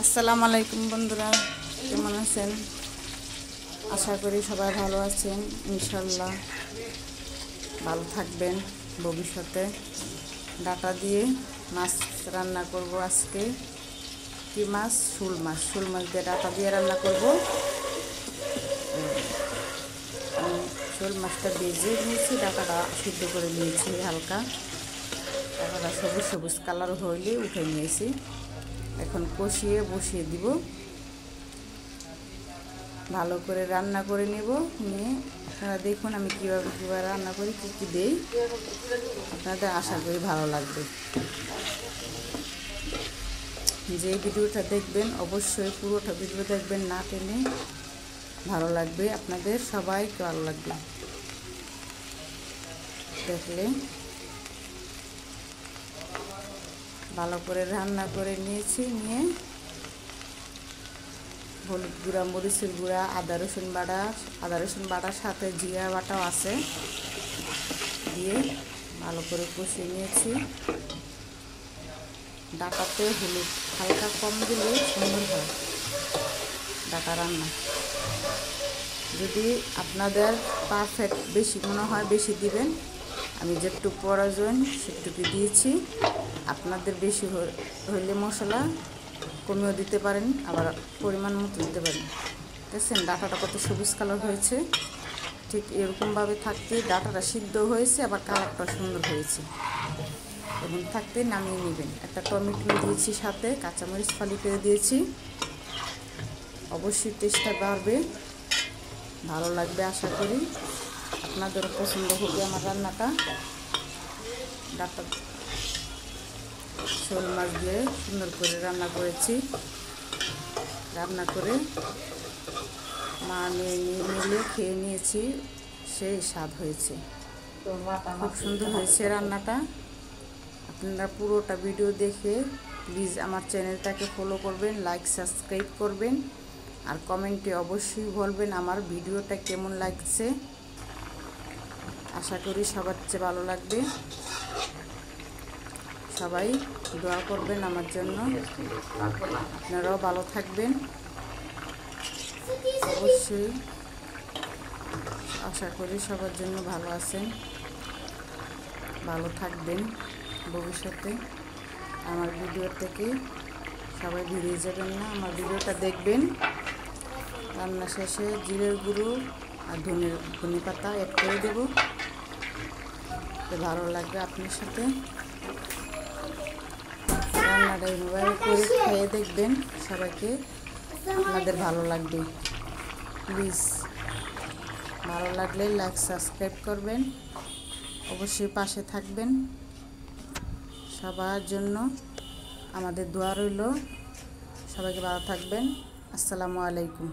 আসসালামু আলাইকুম বন্ধুরা, কেমন আছেন? আশা করি সবাই ভালো আছেন। ইনশাল্লাহ ভালো থাকবেন। ভবিষ্যতে ডাটা দিয়ে মাছ রান্না করব। আজকে কি মাছ? শোল মাছ। শোল মাছ দিয়ে ডাটা দিয়ে রান্না করব। আমি শোল মাছটা ভেজে নিয়েছি, ডাটাটা সিদ্ধ করে নিয়েছি হালকা। ডাটাটা সবুজ সবুজ কালার হইলে উঠে নিয়েছি। এখন কষিয়ে বসিয়ে দিব। ভালো করে রান্না করে নেব। নিয়ে আপনারা দেখুন আমি কীভাবে রান্না করি, কী কী দেই। আপনাদের আশা করি ভালো লাগবে। যে ভিডিওটা দেখবেন অবশ্যই পুরোটা ভিডিও দেখবেন, না টেনে। ভালো লাগবে, আপনাদের সবাইকে ভালো লাগবে দেখলে। ভালো করে রান্না করে নিয়েছি। নিয়ে হলুদ গুঁড়া, মরিচের গুঁড়া, আদা রসুন বাটার সাথে জিরা বাটাও আছে, দিয়ে ভালো করে কষিয়ে নিয়েছি। ডাটাতে হলুদ হালকা কম দিলে সুন্দর হয় ডাটা রান্না। যদি আপনাদের পারফেক্ট বেশি মনে হয় বেশি দিবেন। আমি যেটুকু প্রয়োজন সেটুকু দিয়েছি। আপনাদের বেশি হইলে মশলা কমিয়েও দিতে পারেন, আবার পরিমাণ মতো দিতে পারেন। দেখছেন ডাটাটা কত সবুজ কালার হয়েছে। ঠিক এরকমভাবে থাকতে ডাটাটা সিদ্ধ হয়েছে, আবার কালারটা সুন্দর হয়েছে। এবং থাকতে নামিয়ে নেবেন। একটা টমেটো দিয়েছি, সাথে কাঁচামরিচ ফালি করে দিয়েছি। অবশ্যই টেস্টটা বাড়বে, ভালো লাগবে। আশা করি আপনাদেরও পছন্দ হবে আমার রান্নাটা। ডাটা শোল মাছ দিয়ে সুন্দর করে রান্না করেছি। রান্না করে মা মিলে খেয়ে নিয়েছি, সেই স্বাদ হয়েছে। খুব সুন্দর হয়েছে রান্নাটা। আপনারা পুরোটা ভিডিও দেখে প্লিজ আমার চ্যানেলটাকে ফলো করবেন, লাইক সাবস্ক্রাইব করবেন, আর কমেন্টে অবশ্যই বলবেন আমার ভিডিওটা কেমন লাগছে। আশা করি সবার চেয়ে ভালো লাগবে। সবাই দোয়া করবেন আমার জন্য। আপনারাও ভালো থাকবেন অবশ্যই। আশা করি সবার জন্য ভালো আছেন, ভালো থাকবেন ভবিষ্যতে। আমার ভিডিও থেকে সবাই বেরিয়ে যাবেন না, আমার ভিডিওটা দেখবেন। রান্না শেষে জিরের গুঁড়ো আর ধনে পাতা অ্যাড করে দেব। ভালো লাগবে আপনার সাথে। রান্নাটা এইভাবে করে খেয়ে দেখবেন, সবাইকে আপনাদের ভালো লাগবে। প্লিজ ভালো লাগলে লাইক সাবস্ক্রাইব করবেন, অবশ্যই পাশে থাকবেন। সবার জন্য আমাদের দোয়া রইল। সবাইকে ভালো থাকবেন। আসসালামু আলাইকুম।